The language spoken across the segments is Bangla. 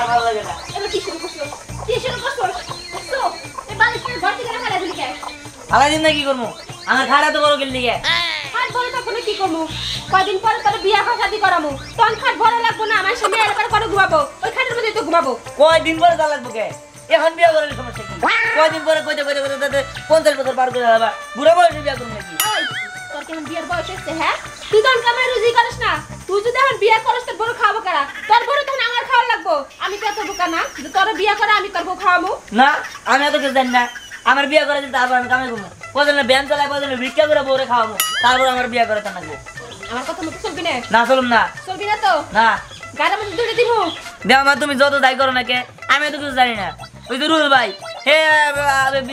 আর ভালো লাগে না। এবার কি শুরু করছো? কি শুরু করছো? দেখছো? এই বালিশের ঘর থেকে রাখা দিলি কে? আলাদিন না কি করবো? আমার খাড়া তো বড় গেলি কে? আর বড় থাকলে কি করবো? কয়দিন পরে তোর বিয়া হয় শাদি করামু। তখন খাট বড় লাগবো না, আমার সামনে এলাকার করে ঘুমাবো। ওই খাটের মধ্যে তো ঘুমাবো। কয়দিন পরে যা লাগবো কে? এখন বিয়া করার সমস্যা কি? কয়দিন পরে কইতে 50 বছর পার করে যাবা। বুড়া বয়সে বিয়া করব নাকি? ওই তোর কেমন বিয়ার বয়স হচ্ছে হ্যাঁ? তুই তখন কামাই রুজি করিস না। তুই যদি এখন বিয়া করিস তোর বড় খাওয়াবো কারা? তোর বড় তখন আমার খাওয়া লাগবো। আমি তো এত বোকা না যে তোর বিয়া করে আমি তোর বউ খাওয়াবো। না, আমি এত কিছু জানি না। আমার বিয়া করে দিতে তারপর আমি কামে করবো। কদিনে ব্যায়াম চালাই, কদিনে ভিক্ষা করে বউরে খাওয়াবো। তারপর আমার বিয়া করে তা নাকবো। আমার কথা মতো চলবি না? না চলুম না। চলবি না তো? না। গাড়ির মধ্যে দৌড়ে দিব। দেও মা, তুমি যত দায় করো না কে, আমি এত কিছু জানি না। ওই তো রুল ভাই, হে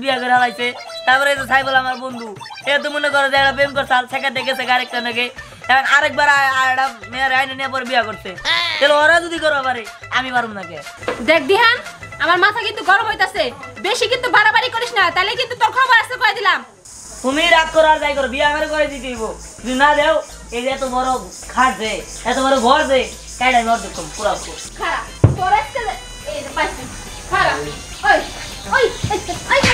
বিয়া করে হালাইছে। তারপরে এই তো সাইবল আমার বন্ধু, এ তো মনে করো যে একটা প্রেম করছে, সেখান থেকে আরেকটা নাকি এখন আরেকবার একটা মেয়ের আইনে নিয়ে পরে বিয়া করছে। তাহলে ওরা যদি করো পারে, আমি পারবো না কে? দেখ দিহান, আমার মাথা কিন্তু গরম হইতাছে। বেশি কিন্তু বাড়াবাড়ি করিস না, তাহলে কিন্তু তোর খবর আছে কই দিলাম। তুমি রাগ করো আর যাই করো, বিয়া আমার করে দিতে হইব। যদি না দেও, এই যে এত বড় খাট যে, এত বড় ঘর যে, কাইডা আমি অর্ধেক কম পুরা খারা তোর আজকে এই যে পাইছি খারা। ওই ওই ওই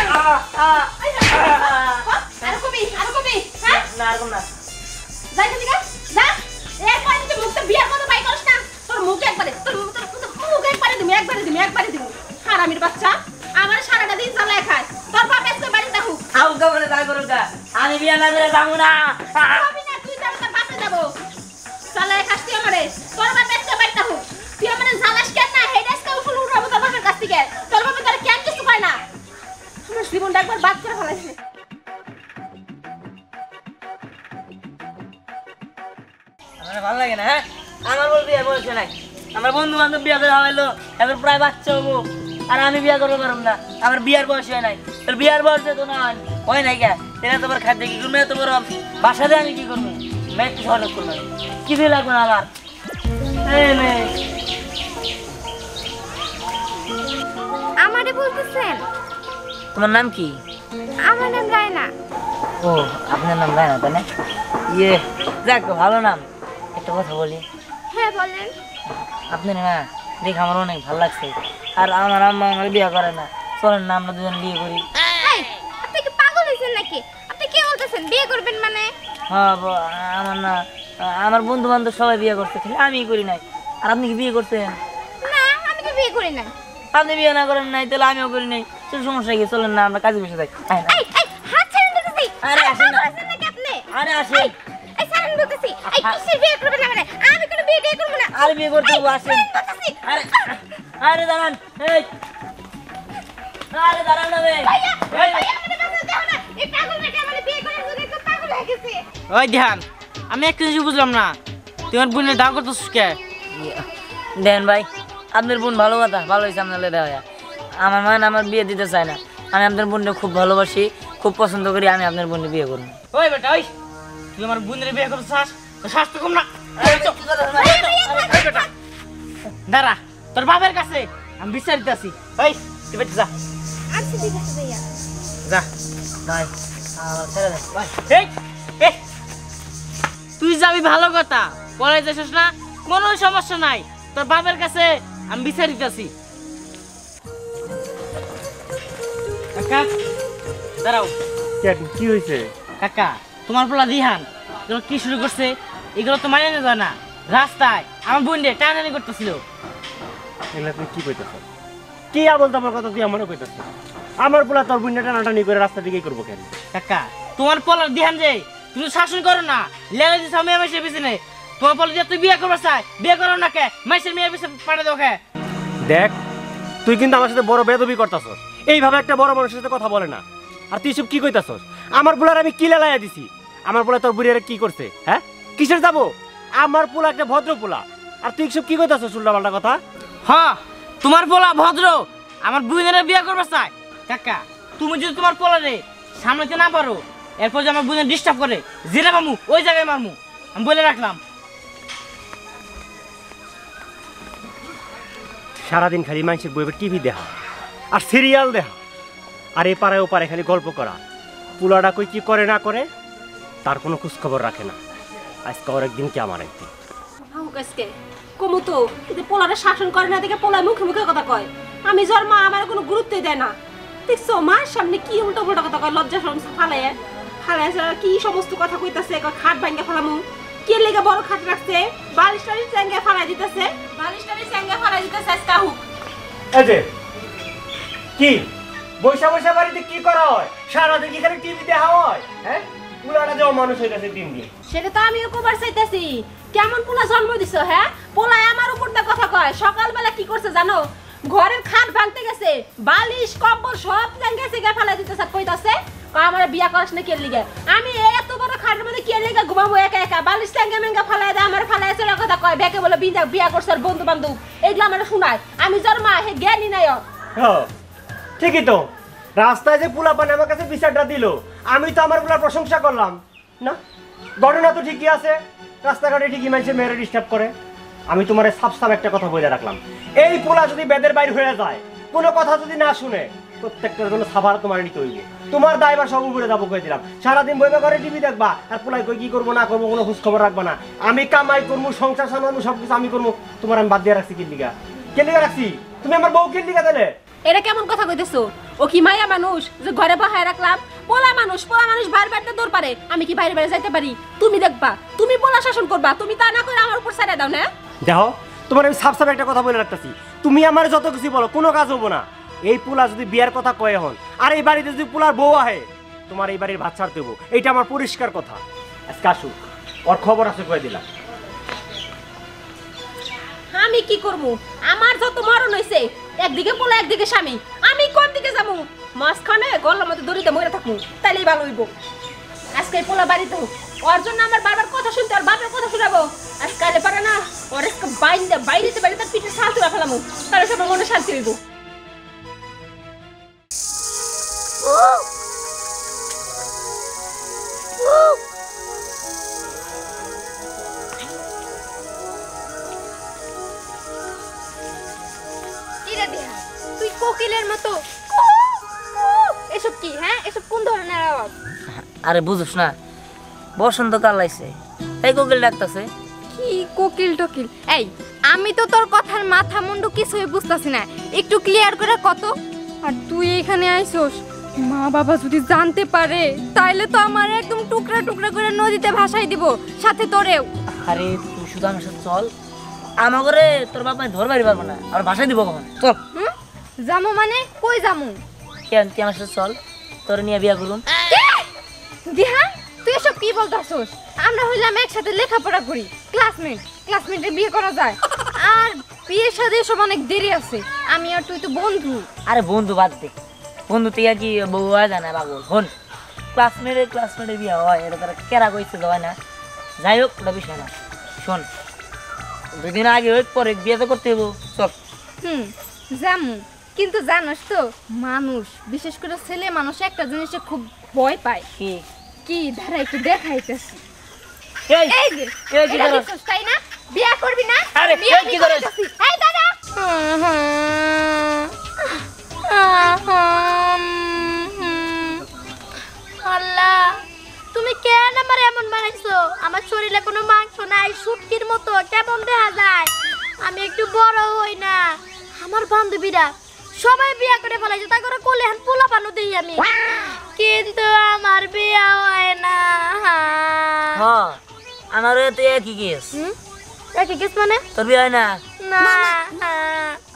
আর কবি হ্যাঁ না আর কোন না। যাই না যা একবার তুই মুখটা বিয়ার কথা বাই করিস না। তোর মুখ একবারে তোর মুখ একবারে দিমু হারামির বাচ্চা। আমার সারাটা দিন চালায় খায়। তোর বাপ আজকে বাড়ি দেখো। আউ কবরে যাই করো গা, আমি বিয়া না করে যাবো না। আমি না তুই যাবো তোর বাপে যাবো। চালায় খাস তুই আমারে। তোর বাপ আজকে বাড়ি দেখো। তুই আমারে জ্বালাস কেন না? হেড আজকে উঠুল উঠাবো তোর বাপের কাছ থেকে। তোর বাপে তোর কেন কিছু পায় না। আমার জীবনটা একবার বাদ করে ফেলাইছে। আমার ভালো লাগে না। হ্যাঁ, আমার বল বিয়ে বলছে নাই। আমার বন্ধু বান্ধব বিয়া করে হারাইলো, এবার প্রায় বাচ্চা হবো, আর আমি বিয়া করবো পারব না। আমার বিয়ার বয়স হয় নাই। তোর বিয়ার বয়সে তো না হয় নাই কে? এটা তোমার খাদ্য কি করবো? এত বড় বাসা দিয়ে আমি কি করবো? মেয়ে কি সহযোগ করবো? কিছুই লাগবে না আমার। আমারে বলতেছেন? তোমার নাম কি? আমার নাম রায়না। ও, আপনার নাম রায়না তাই না? ইয়ে, যাক ভালো নাম। একটা কথা বলি। হ্যাঁ বলেন। আপনি না দেখে আমার অনেক ভালো লাগছে। আর আমার আম্মা আমার বিয়ে করে না। চলেন না আমরা দুজন বিয়ে করি। আপনি কি পাগল হয়েছেন নাকি? আপনি কি বলতেছেন বিয়ে করবেন মানে? হ্যাঁ, আমার না, আমার বন্ধু বান্ধব সবাই বিয়ে করছে, খালি আমি করি নাই। আর আপনি কি বিয়ে করছেন? না, আমি তো বিয়ে করি না। আপনি বিয়ে না করেন নাই, তাহলে আমিও করি নাই। চল, সমস্যা কি? চলেন না আমরা কাজে বসে যাই। এই হাত ছেড়ে দিতেছি। আরে আসেন না। আসেন নাকি আপনি? আরে আসেন। এই ছাড়েন বলতেছি। এই কিসের বিয়ে করবেন না মানে? আমি কোনো বিয়ে করব না। আরে বিয়ে করতে হবো, আসেন। আরে আরে দাঁড়ান। এই আরে দাঁড়ান না রে। ভাইয়া আমাদের কাছে দাও না। এই পাগল মেয়েটা আমারে বিয়ে করার জন্য একটু পাগল হয়ে গেছে। ওই ধ্যান, আমি একটা জিনিস বুঝলাম না, তোমার বোনের দাও করতেছিস কে? দেন ভাই, আপনার বোন ভালো কথা, ভালো হয়েছে আপনার দেওয়া। আমার মা আমার বিয়ে দিতে চায় না। আমি আপনার বোনকে খুব ভালোবাসি, খুব পছন্দ করি। আমি আপনার বোনকে বিয়ে করবো। ওই বেটা, ওই তুই আমার বোনের বিয়ে করতে চাস? শ্বাস তো কম না। দাঁড়া, তোর বাবার কাছে আমি বিচারিতে আছি। ওই তুই বেটা যা। আচ্ছা ঠিক আছে ভাইয়া। যা ভাই, ছেড়ে দেন ভাই। এই এই, তুই যাবি ভালো কথা, পরে যাস না কোনো সমস্যা নাই। তোর বাবার কাছে আমি বিচারিতে আছি। কাকা দাঁড়াও। কি হয়েছে? কাকা, তোমার পোলা দিহান এগুলো কি শুরু করছে? এগুলো তো মানে না যায় না। রাস্তায় আমার বোন রে টানাটানি করতেছিল। এগুলা তুই কি কইতেছ? কি বলতো আমার কথা তুই আমারও কইতেছ? আমার পোলা তোর বুনটা টানাটানি করে রাস্তা দিকেই করবো কেন? কাকা, তোমার পোলার দিহান যে তুমি শাসন করো না, লেগে দিচ্ছ মেয়ে মাসের পিছনে। তোমার পোলা যে তুই বিয়ে করবার চাই, বিয়ে করো না কে? মাসের মেয়ের পিছনে পাঠা দাও কে? দেখ, তুই কিন্তু আমার সাথে বড় বেদবি করতেছস। এইভাবে একটা বড় মানুষের সাথে কথা বলে না। আর তুই সব কি কইতাছস? আমার পোলার আমি কি লেলাইয়া দিছি? আমার পোলা তোর বুড়িয়ারে কি করছে? হ্যাঁ, কিসের যাবো? আমার পোলা একটা ভদ্র পোলা, আর তুই সব কি কইতাছস উল্টাপাল্টা কথা? হ্যাঁ, তোমার পোলা ভদ্র, আমার বোনের বিয়ে করবার চাই। কাকা, তুমি যদি তোমার পোলারে সামলাতে না পারো, এরপর যে আমার বোনের ডিস্টার্ব করে, জিরা মামু ওই জায়গায় মারমু, আমি বলে রাখলাম। সারাদিন খালি মানুষের বইবে টিভি দেখা আর সিরিয়াল দেখা, আর এ পাড়ায় ও পারে খালি গল্প করা। পোলাটা কই কি করে না করে তার কোনো খোঁজ খবর রাখে না। আজকে ওর একদিন কি আমার একদিন। আজকে কমু তো কিন্তু পোলারে শাসন করে না দেখে পোলায় মুখে মুখে কথা কয়। আমি জ্বর মা আমার কোনো গুরুত্বই দেয় না। দেখছো মার সামনে কি উল্টো পুল্টো কথা কয়, লজ্জা শরম ফালায় ফালায় কি সমস্ত কথা কইতাছে, খাট ভাঙ্গে ফালামু, কে লেগে বড় খাট রাখছে, বালিশ টালিশ চ্যাঙ্গে ফালাই দিতেছে, বালিশ টালিশ চ্যাঙ্গে ফালাই দিতেছে। আজকে হুক এই যে কি বৈশা বৈশা বাড়িতে কি করা হয়? সারাদিন কি খালি টিভি দেখা হয়? হ্যাঁ, পুরাটা যে মানুষ হয়ে গেছে দিন দিন। সেটা তো আমিও কবার চাইতেছি। কেমন পোলা জন্ম দিছো? হ্যাঁ, পোলায় আমার উপর দিয়ে কথা কয়। সকালবেলা কি করছে জানো? ঘরের খাট ভাঙতে গেছে, বালিশ কম্বল সব চ্যাঙ্গে চ্যাঙ্গে ফালাই দিতেছে, কইতাছে আমার বিয়া করাস না কে লিগে। আমি এত বড় খাটের মধ্যে কে লিগে ঘুমাবো একা একা? বালিশ চ্যাঙ্গে মেঙ্গা ফালাই দেয়, আমার ফালাই চলে কথা কয়। বেকে বলে বিয়া করছে আর বন্ধু বান্ধব এগুলো আমার শোনায়। আমি জ্বর মা হে জ্ঞানী নাই। হ্যাঁ ঠিকই তো, রাস্তায় যে পোলা পান আমার কাছে বিচারটা দিল, আমি তো আমার পোলার প্রশংসা করলাম না? ঘটনা তো ঠিকই আছে, রাস্তাঘাটে ঠিকই মানুষের মেয়েরা ডিস্টার্ব করে। আমি তোমার সাফ সাফ একটা কথা বলে রাখলাম, এই পোলা যদি বেদের বাইর হয়ে যায়, কোনো কথা যদি না শুনে, প্রত্যেকটার জন্য সাফার তোমার নিতে হইবে। তোমার দায়ভার সব উপরে যাবো কয়ে দিলাম। সারাদিন বইবে করে টিভি দেখবা আর পোলাই কই কি করবো না করবো কোনো খোঁজ খবর রাখবা না। আমি কামাই করবো, সংসার সামলাবো, সবকিছু আমি করবো। তোমার আমি বাদ দিয়ে রাখছি কিল্লিগা? কিল্লিগা রাখছি? তুমি আমার বউ কিল্লিগা দিলে? এটা কেমন কথা কইতেছো? ও কি মায়া মানুষ যে ঘরে বহায় রাখলাম? পোলা মানুষ বাইরে বাইরে দৌড় পারে, আমি কি বাইরে বাইরে যাইতে পারি? তুমি দেখবা, তুমি পোলা শাসন করবা, তুমি তা না করে আমার উপর ছেড়ে দাও না। দেখো তোমার আমি সাফ সাফ একটা কথা বলে রাখতেছি, তুমি আমার যত কিছু বলো কোনো কাজ হবো না। এই পোলা যদি বিয়ার কথা কয়ে হন আর এই বাড়িতে যদি পোলার বউ আহে, তোমার এই বাড়ির ভাত ছাড় দেবো, এইটা আমার পরিষ্কার কথা। আজকে আসুক, ওর খবর আছে কয়ে দিলাম। আমি কি করবো? আমার যত মরণ হইছে, একদিকে পোলা একদিকে স্বামী, আমি কোন দিকে যাবো? মাঝখানে গলার মধ্যে দড়িতে মরে থাকবো, তাইলেই ভালো হইব। আজকে পোলা বাড়িতে হোক, ওর জন্য আমার বারবার কথা শুনতে, আর বাপের কথা শুনাবো। আজকালে পারে না, ওর আজকে বাইরেতে বাইরে তার পিঠে ছাল তুলে ফেলামো, তাহলে সবার মনে শান্তি হইব। তুই কোকিলের মতো এসব কি? হ্যাঁ, এসব কোন ধরনের আওয়াজ? আরে বুঝছ না, বসন্তকাল আইছে তাই কোকিল ডাকতেছে। কি কোকিল টকিল? এই, আমি তো তোর কথার মাথা মুন্ডু কিছুই বুঝতাছি না, একটু ক্লিয়ার করে কত। আর তুই এখানে আইছস, মা বাবা যদি জানতে পারে তাইলে তো আমার একদম টুকরা টুকরা করে নদীতে ভাসাই দিব, সাথে তোরেও। আরে তুই শুধু আমার সাথে চল, আমার ঘরে তোর বাপ মাই ধরবারই পারবো না, আর বাসায় দিব কখন? চল। জামু মানে কই জামু? কেন তুই আমার সাথে চল, তোর নিয়ে বিয়া করুম। দিহা, তুই এসব কি বলতাছস? আমরা হইলাম একসাথে লেখাপড়া করি, ক্লাসমেটের বিয়ে করা যায়? আর বিয়ের সাথে সব অনেক দেরি আছে, আমি আর তুই তো বন্ধু। আরে বন্ধু বাদ দে, বন্ধু তুই কি বউ হয় জানা পাগল? হন, ক্লাসমেটের বিয়ে হয়, এটা তারা কেরা কইছে হয় না। যাই হোক, ওটা বিষয় না। শোন, 2 দিন আগে হোক পরে বিয়ে তো করতে হইব, চল। জামু, কিন্তু জানোস তো মানুষ, বিশেষ করে ছেলে মানুষ একটা জিনিসে খুব ভয় পায়। কি? কি ধারা একটু দেখাইতেছি। এই এই যে এই কি এটা করছ? দেখছস তাই না? বিয়ে করবি না? আরে, বিয়ে এই কি করছ? করতেছি। এই দাদা, আল্লাহ, তুমি কেন আমার এমন বানাইছো? আমার শরীরে কোনো মাংস নাই, শুটকির মতো কেমন দেখা যায়। আমি একটু বড় হই না? আমার বান্ধবীরা সবাই বিয়ে করে ফেলাইছে, তা করে কোলে হান পোলা পানো দেই আমি, কিন্তু আমার বিয়ে হয় না। হ্যাঁ, আমারও তো একই কেস। একই কেস মানে? তোর বিয়ে হয় না? না।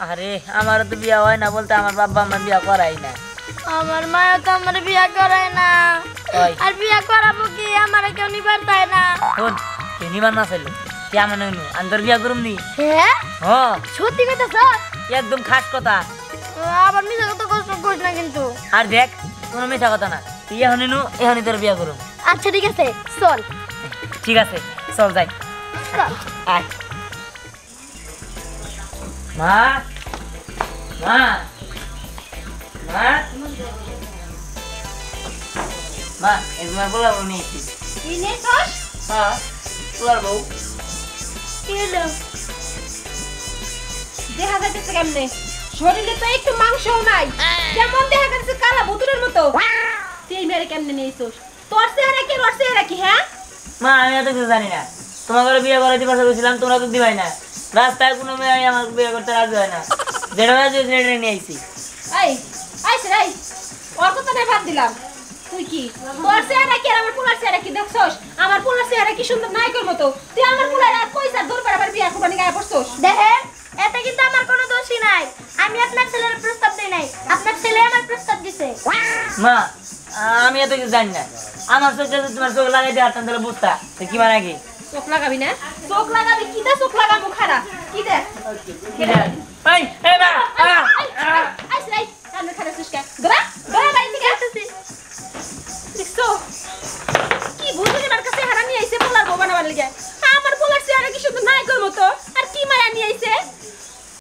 আরে আমারও তো বিয়ে হয় না বলতে আমার বাবা আমার বিয়ে করাই না। আমার মাও তো আমার বিয়ে করায় না, ওই আর বিয়ে করাবো কি? আমার কেউ নিবার দেয় না। শোন, তুই নিবার না চাইলে তুই আমার নইনু, আমি তোর বিয়ে করুম নি। হ্যাঁ, হ্যাঁ, সত্যি কইতাছ? একদম খাস কথা। আবার মিছা কথা কষ্ট করিস না কিন্তু। আর দেখ, কোনো মিথ্যা কথা না, তুই এখন নিনু, এখনই তোর বিয়ে করুম। আচ্ছা ঠিক আছে, চল। ঠিক আছে, চল যাই। চল। আয়। মা, মা, মা, মা, এই তোমার পোলার বউ নিয়েছি। কি নেছস? হ্যাঁ, পোলার বউ। কি হলো? দেখা যাচ্ছে কেমনে? শরীরে তো একটু মাংসও নাই, কেমন দেখা যাচ্ছে কালা ভুতুরের মতো। তুই এই মেরে কেমনে নিয়েছস? তোর চেহারা কি ওর চেহারা কি? হ্যাঁ, মা, আমি এত কিছু জানি না। তোমার ঘরে বিয়ে করে দিবার বলছিলাম, তোমরা তো দিবাই না। রাস্তায় কোনো মেয়ে আমার বিয়ে করতে রাজি হয় না, যেটা রাজি হয়েছে সেটা নিয়ে আইছি। এই আইস রে ওর কথা না বাদ দিলাম, তুই কি তোর চেহারা কি আর আমার পোলার চেহারা কি দেখছস? আমার পোলার চেহারা কি সুন্দর নায়কের মতো, তুই আমার পোলার আর কইছা দূর করে আবার বিয়া করবানি গায়ে পড়ছস। দেখেন এতে কিন্তু আমার কোনো দোষই নাই, আমি আপনার ছেলের প্রস্তাব দেই নাই, আপনার ছেলে আমার প্রস্তাব দিছে। মা আমি এত কিছু জানি না, আমার চোখে যদি তোমার চোখ লাগাই দিয়ে আসতাম তাহলে বুঝতা তো কি মানে কি। চোখ লাগাবি না? চোখ লাগাবি কি দে? চোখ লাগাবো খারাপ কি দে? কি রে? এই এই মা আইস রে সামনে খারাপ